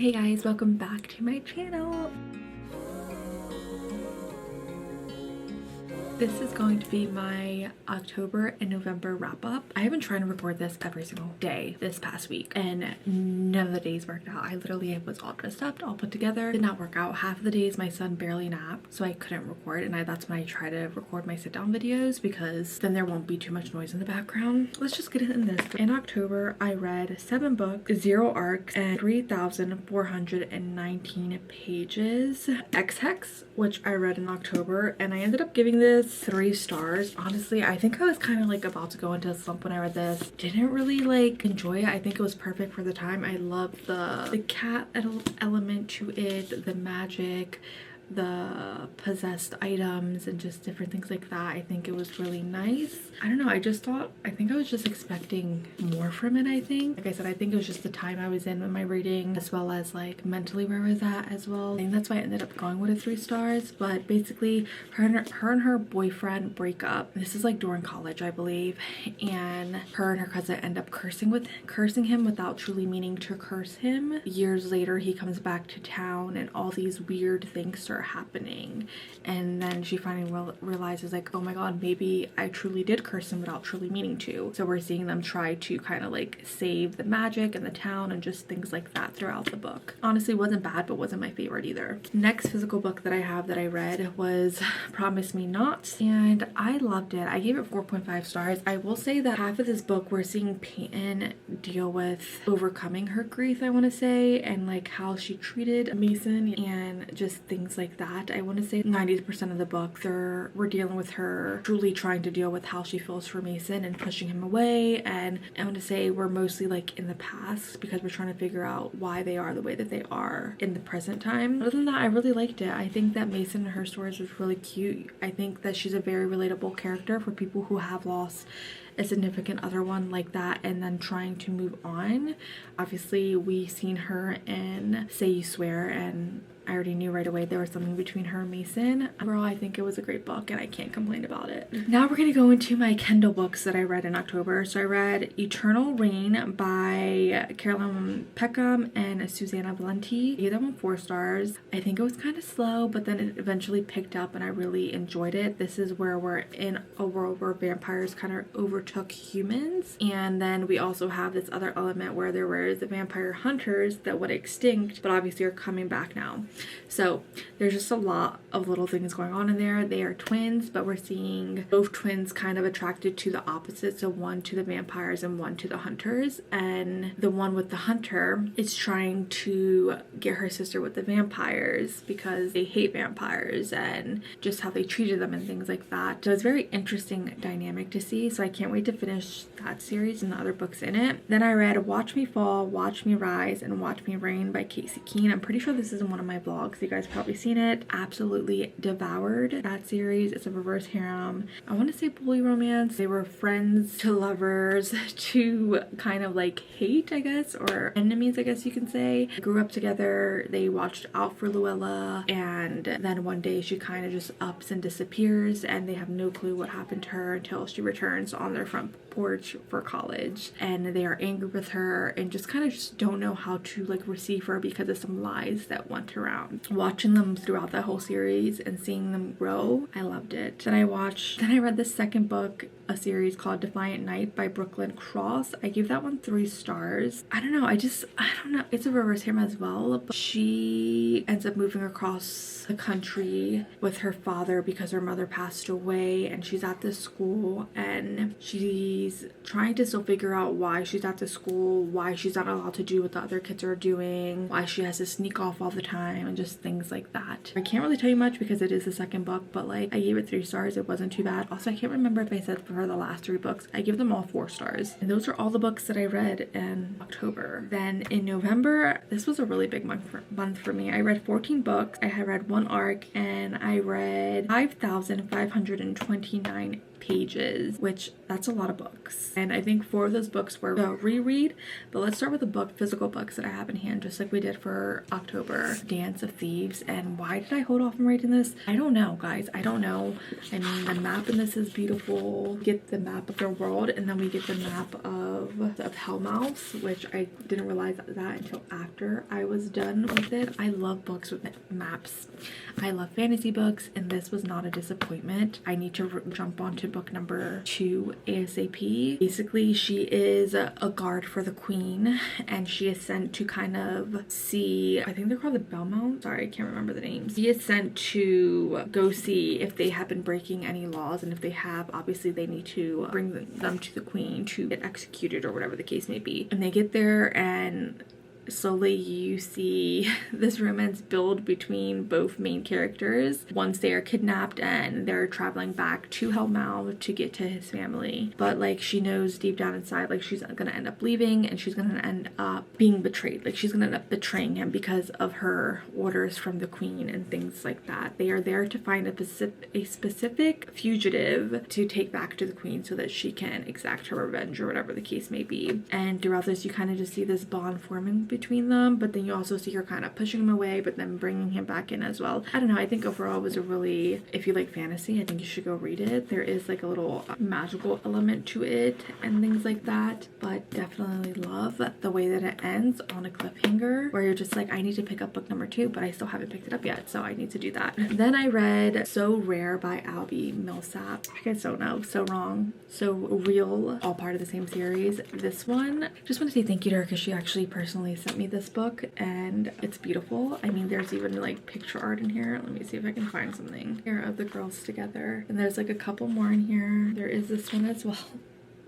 Hey guys, welcome back to my channel. This is going to be my October and November wrap up. I have been trying to record this every single day this past week and none of the days worked out. I literally was all dressed up, all put together. Did not work out. Half of the days my son barely napped, so I couldn't record, and that's when I try to record my sit down videos because then there won't be too much noise in the background. Let's just get into this. In October, I read 7 books, 0 arcs, and 3,419 pages. X-Hex, which I read in October, and I ended up giving this 3 stars. Honestly, I think I was kind of like about to go into a slump when I read this. Didn't really like enjoy it. I think it was perfect for the time. I love the cat element to it, the magic, the possessed items, and just different things like that. I think it was really nice. I don't know, I think I was just expecting more from it. I think, like I said, I think it was just the time I was in with my reading, as well as like mentally where I was at as well. I think that's why I ended up going with a 3 stars. But basically her and her boyfriend break up. This is like during college, I believe, and her cousin end up cursing him without truly meaning to curse him. Years later he comes back to town and all these weird things start happening, and then she finally realizes like, oh my god, maybe I truly did curse him without truly meaning to. So we're seeing them try to kind of like save the magic and the town and just things like that throughout the book. Honestly, wasn't bad, but wasn't my favorite either. Next physical book that I have that I read was Promise Me Not, and I loved it. I gave it 4.5 stars. I will say that half of this book we're seeing Peyton deal with overcoming her grief, I want to say, and like how she treated Mason and just things like that. I want to say 90% of the book we're dealing with her truly trying to deal with how she feels for Mason and pushing him away, and I want to say we're mostly like in the past because we're trying to figure out why they are the way that they are in the present time. Other than that, I really liked it. I think that Mason and her stories was really cute. I think that she's a very relatable character for people who have lost a significant other one like that and then trying to move on. Obviously we seen her in Say You Swear, and I already knew right away there was something between her and Mason. Overall, I think it was a great book and I can't complain about it. Now we're gonna go into my Kindle books that I read in October. So I read Eternal Rain by Caroline Peckham and Susanna Valenti. I gave that one 4 stars. I think it was kind of slow, but then it eventually picked up and I really enjoyed it. This is where we're in a world where vampires kind of overtook humans, and then we also have this other element where there were the vampire hunters that went extinct but obviously are coming back now. So there's just a lot of little things going on in there. They are twins, but we're seeing both twins kind of attracted to the opposite. So one to the vampires and one to the hunters. And the one with the hunter is trying to get her sister with the vampires because they hate vampires and just how they treated them and things like that. So it's a very interesting dynamic to see. So I can't wait to finish that series and the other books in it. Then I read Watch Me Fall, Watch Me Rise, and Watch Me Rain by Casey Keene. I'm pretty sure this is in one of my vlogs. You guys probably seen it. Absolutely devoured that series. It's a reverse harem. I want to say bully romance. They were friends to lovers to kind of like hate, I guess, or enemies, I guess you can say. They grew up together. They watched out for Luella, and then one day she kind of just ups and disappears, and they have no clue what happened to her until she returns on their front porch for college, and they are angry with her and just kind of just don't know how to like receive her because of some lies that went around. Watching them throughout the whole series and seeing them grow, I loved it. Then I read the second book, a series called Defiant Night by Brooklyn Cross. I gave that one 3 stars. I don't know, I don't know. It's a reverse harem as well, but she ends up moving across the country with her father because her mother passed away, and she's at this school and she's trying to still figure out why she's at the school, why she's not allowed to do what the other kids are doing, why she has to sneak off all the time, and just things like that. I can't really tell you much because it is the second book, but like I gave it 3 stars. It wasn't too bad. Also, I can't remember if I said for the last 3 books. I give them all 4 stars. And those are all the books that I read in October. Then in November, this was a really big month for me. I read 14 books. I had read 1 arc, and I read 5,529 pages, which that's a lot of books. And I think 4 of those books were a reread, but let's start with the physical books that I have in hand, just like we did for October. Dance of Thieves. And why did I hold off on reading this? I don't know, guys. I don't know. I mean, the map in this is beautiful. We get the map of their world, and then we get the map of of Hellmouths, which I didn't realize that until after I was done with it. I love books with maps. I love fantasy books, and this was not a disappointment. I need to jump onto book number 2 ASAP. Basically, she is a guard for the queen, and she is sent to kind of see, I think they're called the Belmont. Sorry, I can't remember the names. She is sent to go see if they have been breaking any laws, and if they have, obviously they need to bring them to the queen to get executed or whatever the case may be. And they get there, and slowly you see this romance build between both main characters once they are kidnapped and they're traveling back to Hellmouth to get to his family. But like, she knows deep down inside, like, she's gonna end up leaving, and she's gonna end up being betrayed. Like, she's gonna end up betraying him because of her orders from the queen and things like that. They are there to find a specific fugitive to take back to the queen so that she can exact her revenge or whatever the case may be. And throughout this, you kind of just see this bond forming between them, but then you also see her kind of pushing him away, but then bringing him back in as well. I don't know, I think overall it was a really, if you like fantasy, I think you should go read it. There is like a little magical element to it and things like that, but definitely love the way that it ends on a cliffhanger where you're just like, I need to pick up book number 2, but I still haven't picked it up yet, so I need to do that. Then I read So Rare by Albie Millsap. You guys don't know, So Wrong, So Real, all part of the same series. This one, just want to say thank you to her because she actually personally sent me this book, and it's beautiful. I mean, there's even like picture art in here. Let me see if I can find something here of the girls together, and there's like a couple more in here. There is this one as well.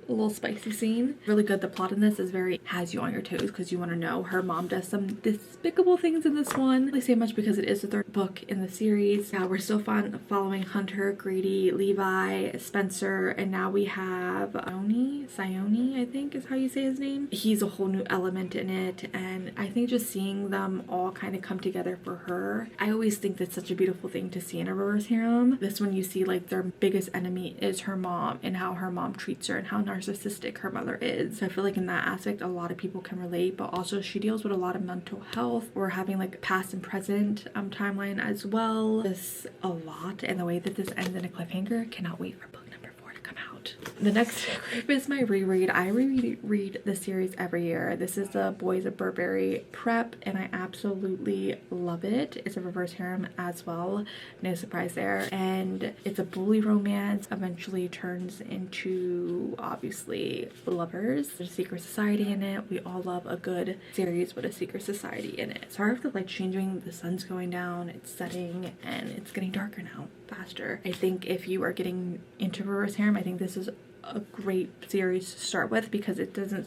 A little spicy scene. Really good. The plot in this is very, has you on your toes because you want to know. Her mom does some despicable things in this one. I don't really say much because it is the 3rd book in the series. We're still following Hunter, Grady, Levi, Spencer, and now we have Sione, I think is how you say his name. He's a whole new element in it, and I think just seeing them all kind of come together for her, I always think that's such a beautiful thing to see in a reverse harem. This one you see like their biggest enemy is her mom, and how her mom treats her and how narcissistic her mother is. So I feel like in that aspect a lot of people can relate, but also she deals with a lot of mental health. We're having like past and present timeline as well. Just a lot, and the way that this ends in a cliffhanger, cannot wait for book number 4 to come out. The next group is my reread. I reread the series every year. This is the Boys of Burberry Prep, and I absolutely love it. It's a reverse harem as well, no surprise there, and it's a bully romance, eventually turns into obviously lovers. There's a secret society in it. We all love a good series with a secret society in it. Sorry if the light's changing, the sun's going down, it's setting, and it's getting darker now faster. I think if you are getting into reverse harem, I think this is a great series to start with because it doesn't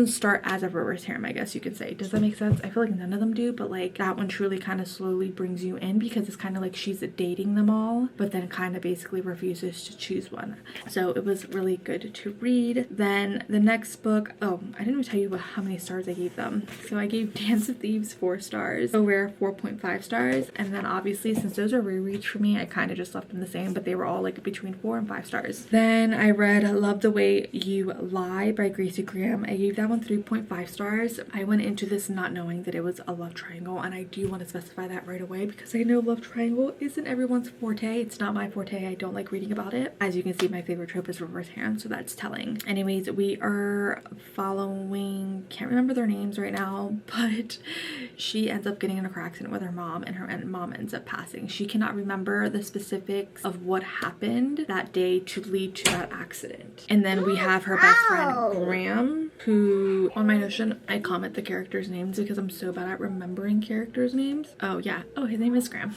start as a reverse harem, I guess you could say. Does that make sense? I feel like none of them do, but like that one truly kind of slowly brings you in because it's kind of like she's dating them all, but then kind of basically refuses to choose one. So it was really good to read. Then the next book, oh, I didn't even tell you how many stars I gave them. So I gave Dance of Thieves 4 stars, So Rare 4.5 stars, and then obviously since those are rereads for me, I kind of just left them the same, but they were all like between 4 and 5 stars. Then I read Love the Way You Lie by Gracie Graham. I gave that one 3.5 stars. I went into this not knowing that it was a love triangle, and I do want to specify that right away because I know love triangle isn't everyone's forte. It's not my forte. I don't like reading about it. As you can see, my favorite trope is reverse harem, so that's telling. Anyways, we are following, can't remember their names right now, but she ends up getting in a car accident with her mom, and her mom ends up passing. She cannot remember the specifics of what happened that day to lead to that accident. And then we have her best friend Graham, who on my Notion I comment the characters' names because I'm so bad at remembering characters' names. Oh yeah, oh, his name is Graham.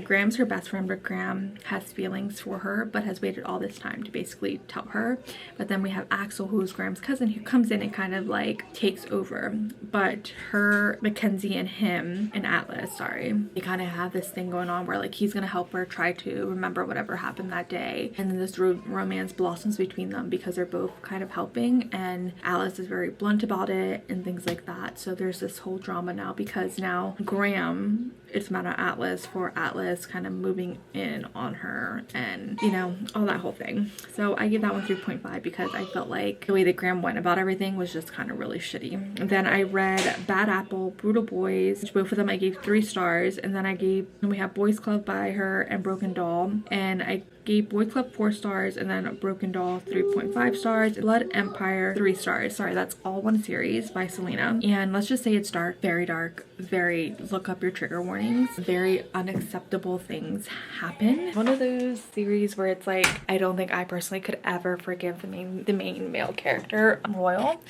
Graham's her best friend, but Graham has feelings for her but has waited all this time to basically tell her. But then we have Axel, who's Graham's cousin, who comes in and kind of like takes over. But her, Mackenzie, and him, and Atlas, sorry, they kind of have this thing going on where like he's gonna help her try to remember whatever happened that day, and then this romance blossoms between them because they're both kind of helping, and Alice is very blunt about it and things like that. So there's this whole drama now because now Graham, it's mad at Atlas for Atlas kind of moving in on her, and you know, all that whole thing. So I gave that one 3.5 because I felt like the way that Graham went about everything was just kind of really shitty. And then I read Bad Apple, Brutal Boys, which both of them I gave 3 stars, and then we have Boys Club by her and Broken Doll, and I Gave Boy Club 4 stars, and then Broken Doll 3.5 stars. Blood Empire 3 stars. Sorry, that's all one series by Selena. And let's just say it's dark, very look up your trigger warnings. Very unacceptable things happen. One of those series where it's like, I don't think I personally could ever forgive the main male character, Royal.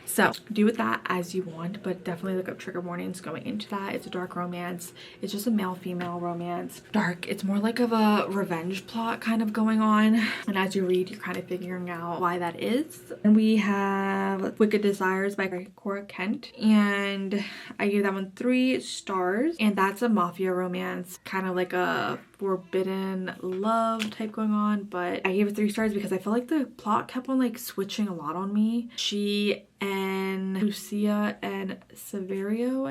So do with that as you want, but definitely look up trigger warnings going into that. It's a dark romance. It's just a male-female romance. Dark. It's more like of a revenge plot kind of going on. And as you read, you're kind of figuring out why that is. And we have Wicked Desires by Cora Kent. And I gave that one 3 stars. And that's a mafia romance, kind of like a forbidden love type going on. But I gave it 3 stars because I feel like the plot kept on like switching a lot on me. She and Lucia and Saverio,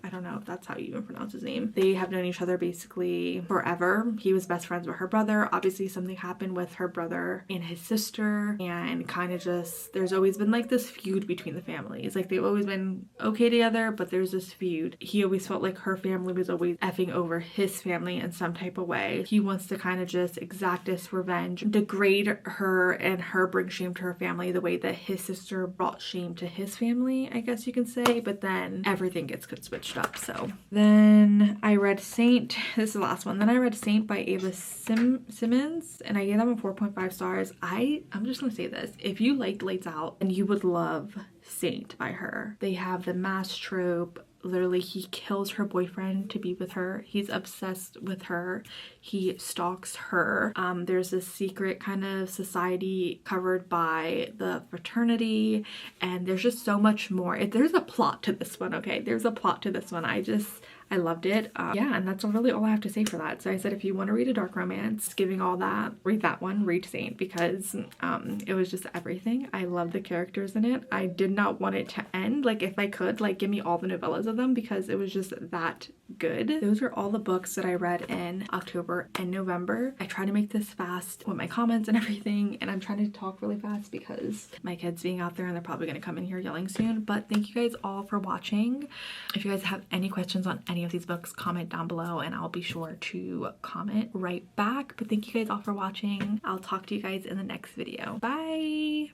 I don't know if that's how you even pronounce his name. They have known each other basically forever. He was best friends with her brother. Obviously something happened with her brother and his sister, and kind of just, there's always been like this feud between the families. Like they've always been okay together, but there's this feud. He always felt like her family was always effing over his family in some type of way. He wants to kind of just exact this revenge, degrade her, and her bring shame to her family the way that his sister brought shame to his family, I guess you can say. But then everything gets switched up. So then I read Saint. This is the last one. Then I read Saint by Ava Simmons, and I gave them a 4.5 stars. I'm just gonna say this: if you liked Lights Out, and you would love Saint by her. They have the mass trope. Literally, he kills her boyfriend to be with her. He's obsessed with her. He stalks her. There's this secret kind of society covered by the fraternity, and there's just so much more. There's a plot to this one, okay? There's a plot to this one. I loved it. Yeah, and that's really all I have to say for that. So I said, if you want to read a dark romance, giving all that, read that one, read Saint, because it was just everything. I love the characters in it. I did not want it to end. Like, if I could, like, give me all the novellas of them, because it was just that good. Those are all the books that I read in October and November. I try to make this fast with my comments and everything, and I'm trying to talk really fast because my kids being out there and they're probably going to come in here yelling soon. But thank you guys all for watching. If you guys have any questions on any of these books, comment down below and I'll be sure to comment right back. But thank you guys all for watching. I'll talk to you guys in the next video. Bye!